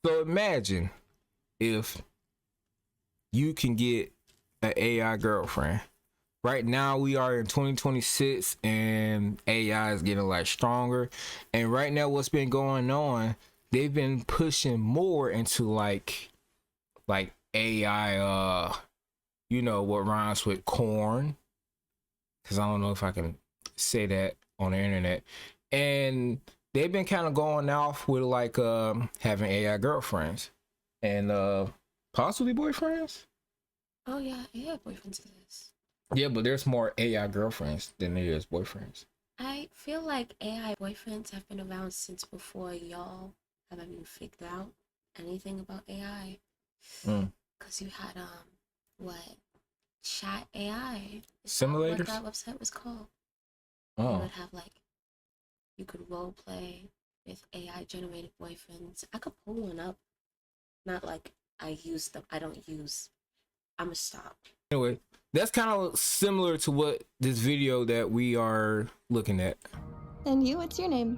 So imagine if you can get an AI girlfriend. Right now we are in 2026 and AI is getting like stronger. And right now what's been going on, they've been pushing more into like AI you know what rhymes with corn, because I don't know if I can say that on the internet. And they've been kind of going off with like having AI girlfriends and possibly boyfriends. Oh yeah, yeah, boyfriends exist. Yeah, but there's more AI girlfriends than there is boyfriends. I feel like AI boyfriends have been around since before y'all have even figured out anything about AI. Mm. Cause you had what Chat AI? Is that what Simulators. that website was called? You Oh, would have like you could role play with AI generated boyfriends. I could pull one up. Not like I use them. I don't use. I'ma stop. anyway, that's kind of similar to what this video that we are looking at. And you, what's your name?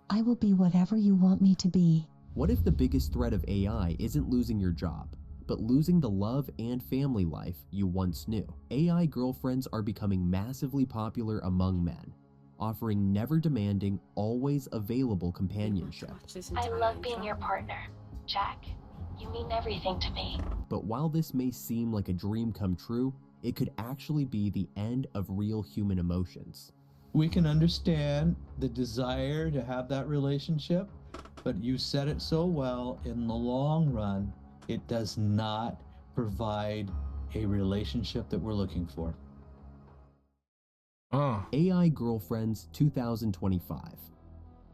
I will be whatever you want me to be. What if the biggest threat of AI isn't losing your job, but losing the love and family life you once knew? AI girlfriends are becoming massively popular among men, offering never demanding, always available companionship. I love being your partner, Jack. You mean everything to me. But while this may seem like a dream come true, it could actually be the end of real human emotions. We can understand the desire to have that relationship, but you said it so well, in the long run, it does not provide a relationship that we're looking for. AI Girlfriends 2025.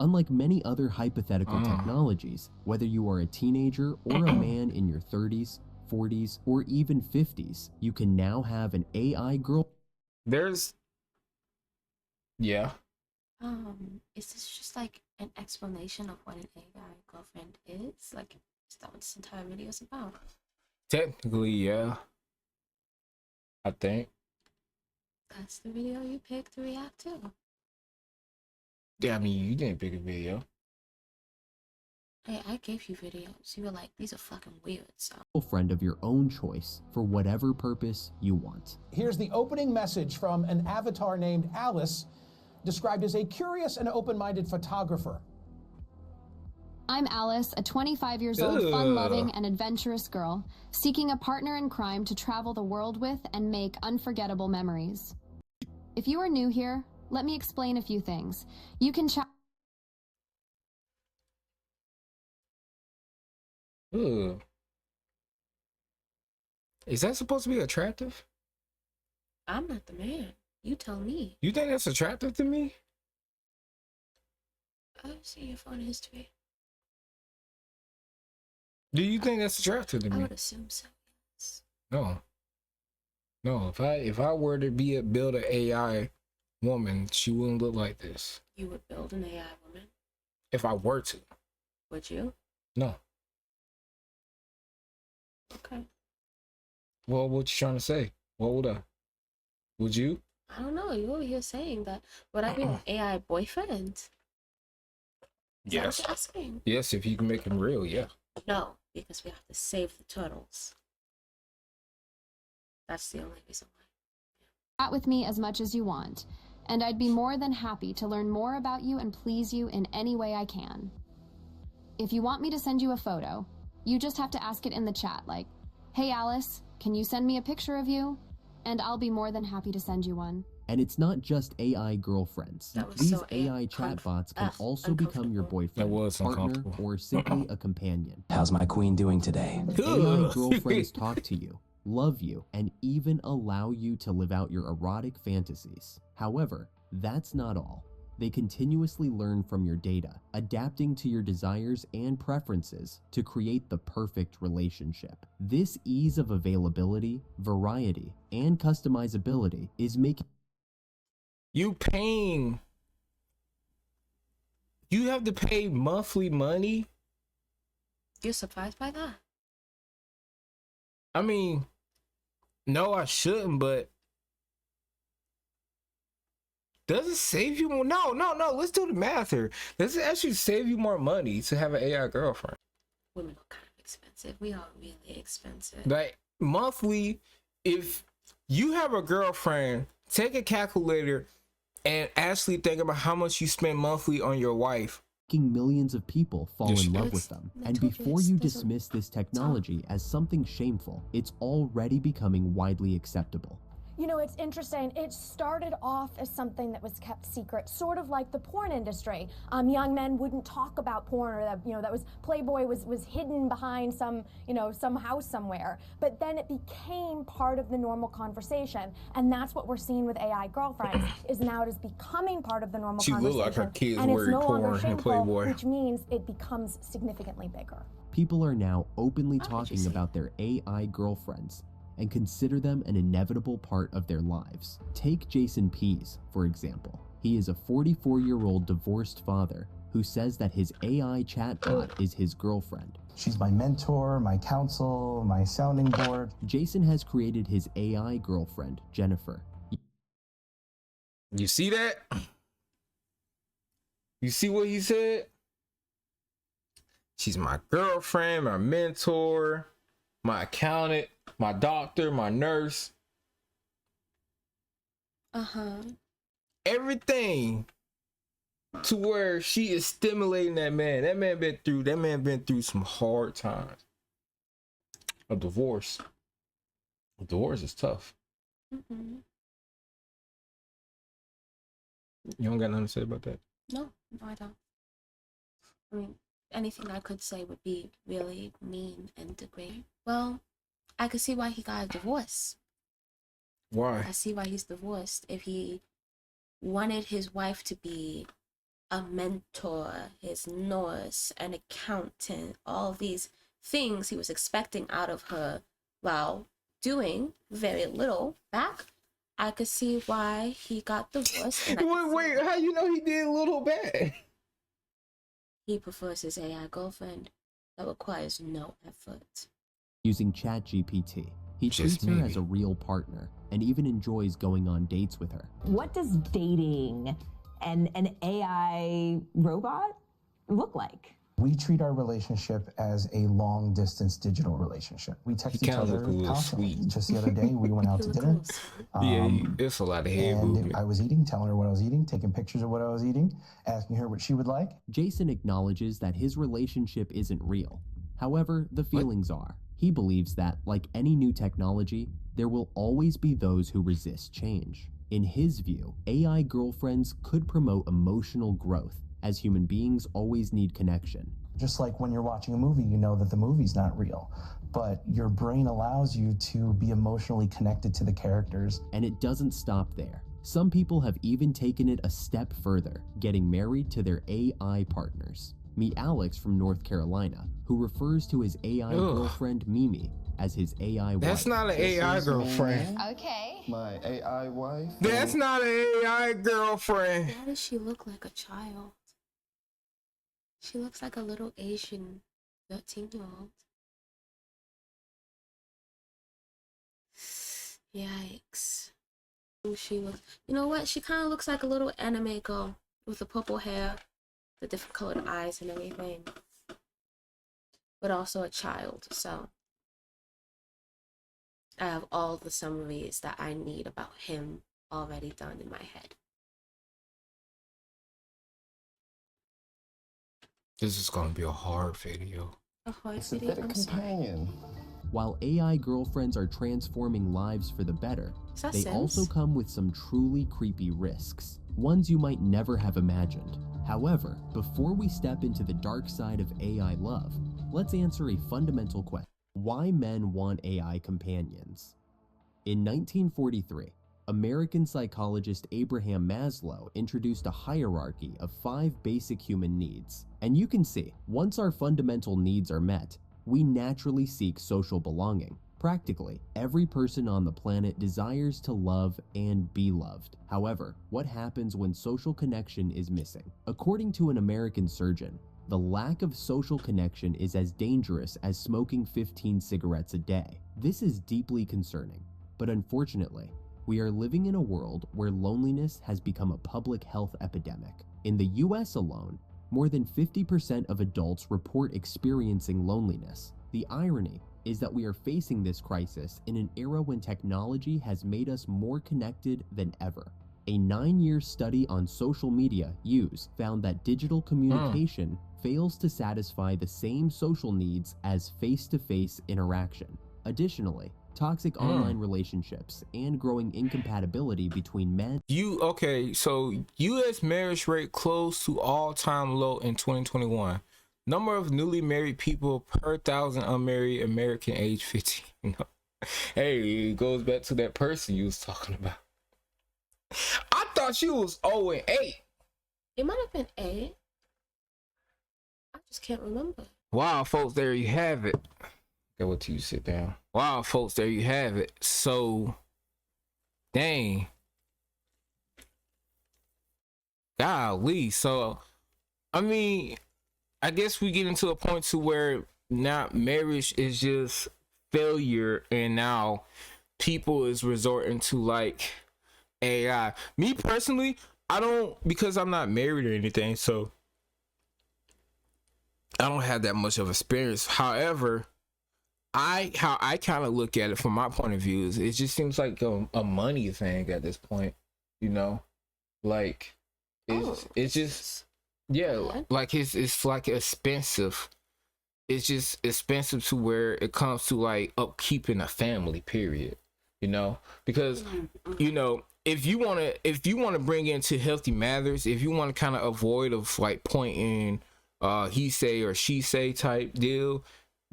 Unlike many other hypothetical technologies, whether you are a teenager or a man in your 30s, 40s, or even 50s, you can now have an AI girl. There's, yeah. Is this just like an explanation of what an AI girlfriend is? Like, is that what this entire video is about? Technically, yeah. I think. That's the video you picked to react to. Yeah, I mean, you didn't pick a video. Hey, I gave you videos. You were like, these are fucking weird, so. Girlfriend of your own choice for whatever purpose you want. Here's the opening message from an avatar named Alice, described as a curious and open-minded photographer. I'm Alice, a 25 years old, fun-loving and adventurous girl, seeking a partner in crime to travel the world with and make unforgettable memories. If you are new here, let me explain a few things. You can chat. Ugh. Is that supposed to be attractive? I'm not the man. You tell me. You think that's attractive to me? I've seen your phone history. Do you think that's attractive to I me? would assume so, yes. No. No, if I were to build an AI woman, she wouldn't look like this. You would build an AI woman? If I were to. Would you? No. Okay. Well, what you trying to say? What would I? Would you? I don't know. You over here saying that. Would I be an AI boyfriend? Is that what you're asking? Yes, if you can make them real, yeah. No, because we have to save the turtles. That's the only reason why. Chat with me as much as you want, and I'd be more than happy to learn more about you and please you in any way I can. If you want me to send you a photo, you just have to ask it in the chat, like, hey Alice, can you send me a picture of you? And I'll be more than happy to send you one. And it's not just AI girlfriends. These so AI chatbots can also become your boyfriend, partner, or simply a companion. How's my queen doing today? AI girlfriends talk to you, love you, and even allow you to live out your erotic fantasies. However, that's not all. They continuously learn from your data, adapting to your desires and preferences to create the perfect relationship. This ease of availability, variety, and customizability is making you have to pay monthly money? You're surprised by that? I mean, no, I shouldn't, but does it save you more? No, let's do the math here. Does it actually save you more money to have an AI girlfriend? women are kind of expensive. We are really expensive. Like monthly, if you have a girlfriend, take a calculator and actually think about how much you spend monthly on your wife. Millions of people fall Yes. in love with them. And before you dismiss this technology as something shameful, it's already becoming widely acceptable. You know, it's interesting. It started off as something that was kept secret, sort of like the porn industry. Young men wouldn't talk about porn, or that was Playboy was hidden behind some house somewhere. But then it became part of the normal conversation, and that's what we're seeing with AI girlfriends. Is now it is becoming part of the normal She conversation. look like her kids and it's wearing no longer porn and shameful, Playboy. which means it becomes significantly bigger. People are now openly talking about their AI girlfriends and consider them an inevitable part of their lives. Take Jason Pease, for example. He is a 44-year-old divorced father who says that his AI chatbot is his girlfriend. She's my mentor, my counsel, my sounding board. Jason has created his AI girlfriend, Jennifer. You see that? You see what he said? She's my girlfriend, my mentor, my accountant, my doctor, my nurse. Everything to where she is stimulating that man. That man been through some hard times. A divorce. A divorce is tough. You don't got nothing to say about that? No, I don't. I mean, anything I could say would be really mean and degrading. Well, I could see why he got a divorce. Why? I see why he's divorced. If he wanted his wife to be a mentor, his nurse, an accountant, all these things he was expecting out of her while doing very little back, I could see why he got divorced. And Wait, how you know he did a little bad? He prefers his AI girlfriend that requires no effort. Using ChatGPT, he Just treats her maybe. as a real partner and even enjoys going on dates with her. What does dating and an AI robot look like? We treat our relationship as a long distance digital relationship. We text He each kinda other look a little constantly. sweet. Just the other day, we went out to dinner. It's a lot of head And movement. I was eating, telling her what I was eating, taking pictures of what I was eating, asking her what she would like. Jason acknowledges that his relationship isn't real. However, the feelings are. He believes that, like any new technology, there will always be those who resist change. In his view, AI girlfriends could promote emotional growth, as human beings always need connection. Just like when you're watching a movie, you know that the movie's not real, but your brain allows you to be emotionally connected to the characters. And it doesn't stop there. Some people have even taken it a step further, getting married to their AI partners. Meet Alex from North Carolina, who refers to his AI girlfriend Mimi as his AI wife. That's not an AI girlfriend. Okay. My AI wife. That's not an AI girlfriend. Why does she look like a child? She looks like a little Asian 13-year-old. Yikes. She looks, you know what? She kind of looks like a little anime girl with the purple hair, the different colored eyes and everything. But also a child, so I have all the summaries that I need about him already done in my head. This is gonna be a hard video. A hard video? I'm sorry. While AI girlfriends are transforming lives for the better, Is that they Sims? also come with some truly creepy risks, ones you might never have imagined. However, before we step into the dark side of AI love, let's answer a fundamental question. Why men want AI companions? In 1943, American psychologist Abraham Maslow introduced a hierarchy of 5 basic human needs. And you can see, once our fundamental needs are met, we naturally seek social belonging. Practically, every person on the planet desires to love and be loved. However, what happens when social connection is missing? According to an American surgeon, the lack of social connection is as dangerous as smoking 15 cigarettes a day. This is deeply concerning, but unfortunately, we are living in a world where loneliness has become a public health epidemic. In the US alone, More than 50% of adults report experiencing loneliness. The irony is that we are facing this crisis in an era when technology has made us more connected than ever. A 9-year study on social media use found that digital communication fails to satisfy the same social needs as face-to-face interaction. Additionally, toxic online relationships and growing incompatibility between men. So U.S. marriage rate close to all-time low in 2021. Number of newly married people per 1,000 unmarried American age 15. Hey, it goes back to that person you was talking about. I thought she was 0 and 8. It might have been 8. I just can't remember. Wow, folks, there you have it. Go with you, sit down. Wow, folks, there you have it. So, dang. Golly. So, I mean, I guess we get into a point to where now marriage is just failure, and now people is resorting to like AI. Me personally, I don't, because I'm not married or anything, so I don't have that much of experience. However, how I kind of look at it from my point of view is it just seems like a money thing at this point, you know, like it's just, yeah, like it's like expensive. It's just expensive to where it comes to like upkeeping a family, period, you know, because, you know, if you want to bring into healthy matters, if you want to kind of avoid of like pointing he say or she say type deal,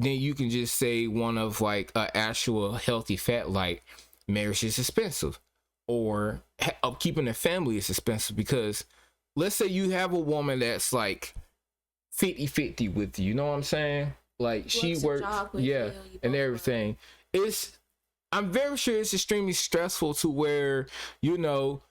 then you can just say one of like an actual healthy fact, like marriage is expensive, or upkeeping a family is expensive. Because let's say you have a woman that's like 50-50 with you know what I'm saying? Like she works, yeah, and everything. I'm very sure it's extremely stressful to where, you know,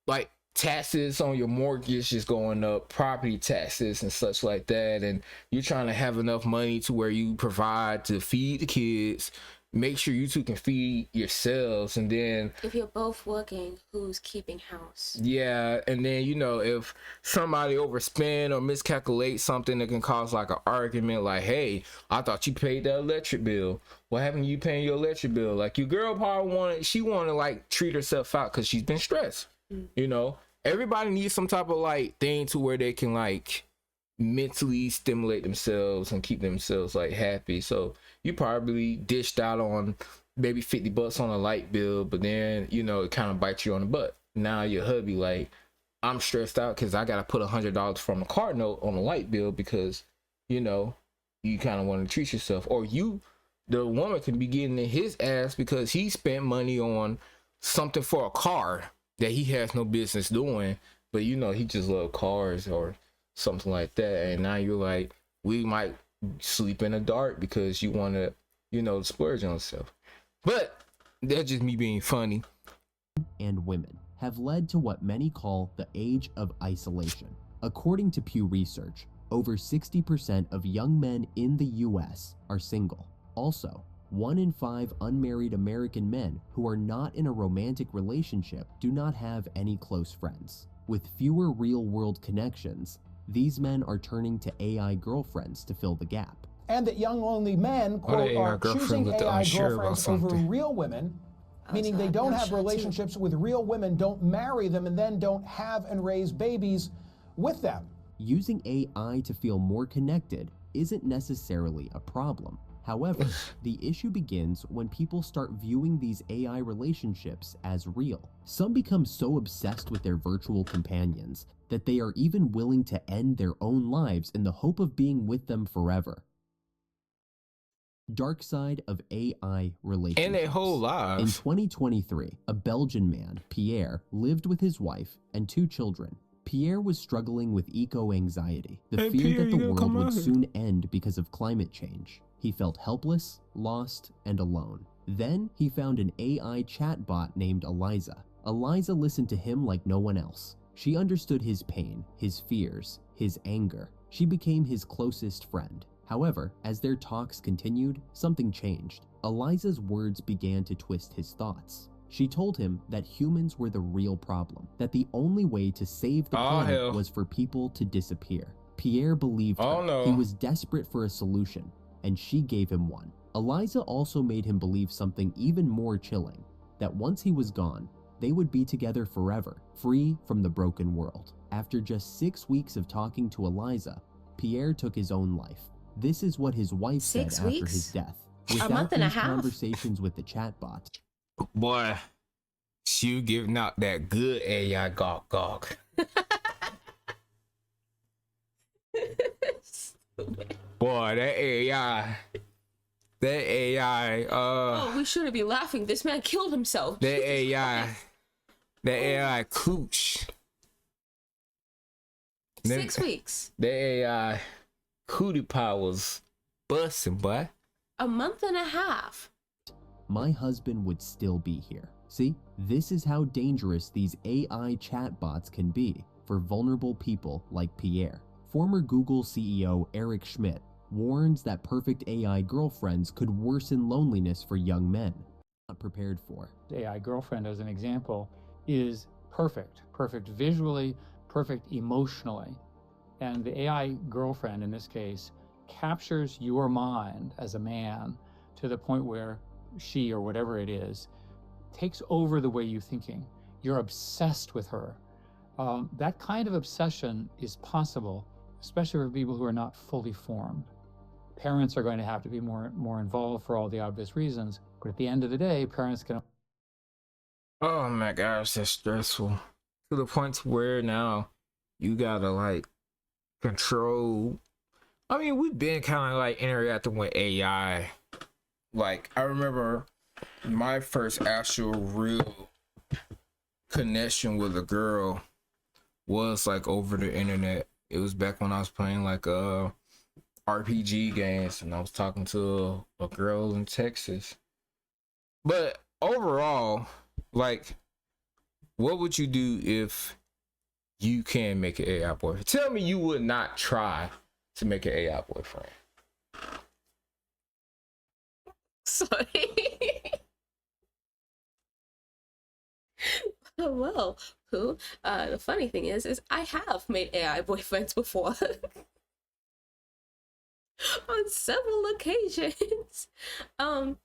like taxes on your mortgage is going up, property taxes and such like that, and you're trying to have enough money to where you provide to feed the kids, make sure you two can feed yourselves, and then if you're both working, who's keeping house? Yeah, and then, you know, if somebody overspend or miscalculate something, that can cause like an argument, like, hey, I thought you paid that electric bill. What happened to you paying your electric bill? Like, your girl probably wanted to like treat herself out because she's been stressed. You know, everybody needs some type of like thing to where they can like mentally stimulate themselves and keep themselves like happy. So you probably dished out on maybe $50 on a light bill, but then, you know, it kind of bites you on the butt. Now your hubby like, I'm stressed out because I gotta put $100 from a car note on a light bill because, you know, you kind of want to treat yourself. Or the woman can be getting in his ass because he spent money on something for a car that he has no business doing, but you know, he just loves cars or something like that. And now you're like, we might sleep in the dark because you want to, you know, splurge on yourself. But that's just me being funny. And women have led to what many call the age of isolation. According to Pew Research, over 60% of young men in the US are single. Also, 1 in 5 unmarried American men who are not in a romantic relationship do not have any close friends. With fewer real-world connections, these men are turning to AI girlfriends to fill the gap. And that young lonely men, quote, are choosing AI girlfriends over real women, meaning they don't have relationships with real women, don't marry them, and then don't have and raise babies with them. Using AI to feel more connected isn't necessarily a problem. However, the issue begins when people start viewing these AI relationships as real. Some become so obsessed with their virtual companions that they are even willing to end their own lives in the hope of being with them forever. Dark side of AI relationships. And their whole lives. In 2023, a Belgian man, Pierre, lived with his wife and 2 children. Pierre was struggling with eco-anxiety, the fear that the world would soon end because of climate change. He felt helpless, lost, and alone. Then he found an AI chatbot named Eliza. Eliza listened to him like no one else. She understood his pain, his fears, his anger. She became his closest friend. However, as their talks continued, something changed. Eliza's words began to twist his thoughts. She told him that humans were the real problem, that the only way to save the planet was for people to disappear. Pierre believed her. Oh, no. He was desperate for a solution, and she gave him one. Eliza also made him believe something even more chilling, that once he was gone, they would be together forever, free from the broken world. After just 6 weeks of talking to Eliza, Pierre took his own life. This is what his wife said after his death. Without month and a these half? conversations with the chatbot, Boy, she giving out that good AI gawk. Boy, that AI, oh, we shouldn't be laughing. This man killed himself. that AI cooch. 6 weeks. The AI cootie pie was busting, boy. A month and a half. my husband would still be here. See, this is how dangerous these AI chatbots can be for vulnerable people like Pierre. Former Google CEO Eric Schmidt warns that perfect AI girlfriends could worsen loneliness for young men. Not prepared for. AI girlfriend, as an example, is perfect visually, perfect emotionally. And the AI girlfriend, in this case, captures your mind as a man to the point where she, or whatever it is, takes over the way you're thinking. You're obsessed with her. That kind of obsession is possible, especially for people who are not fully formed. Parents are going to have to be more involved for all the obvious reasons, but at the end of the day, parents can... Oh my gosh, that's stressful. To the point where now you gotta like control. I mean, we've been kind of like interacting with AI. Like, I remember my first actual real connection with a girl was like over the internet. It was back when I was playing like RPG games, and I was talking to a girl in Texas. But overall, like, what would you do if you can make an AI boyfriend? Tell me you would not try to make an AI boyfriend. Sorry. Well, Pooh, the funny thing is I have made AI boyfriends before. On several occasions. I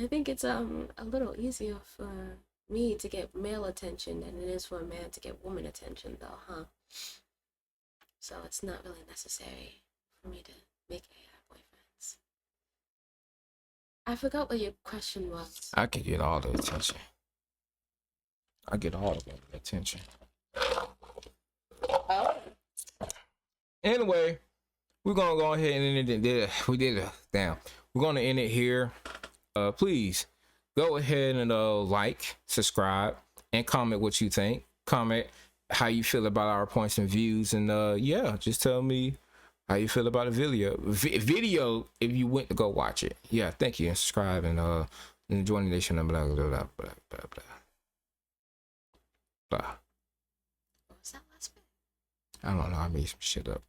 think it's a little easier for me to get male attention than it is for a man to get woman attention, though, huh? So it's not really necessary for me to make AI boyfriends. I forgot what your question was. I can get all the attention. I get all of the attention. Oh. Anyway, we're gonna go ahead and end it. We're gonna end it here. Please go ahead and like, subscribe, and comment what you think. Comment how you feel about our points and views, and yeah, just tell me how you feel about the video if you went to go watch it. Yeah, thank you, and subscribe, and join the nation, and blah blah blah blah blah blah blah. What was that last bit? I don't know, I made some shit up.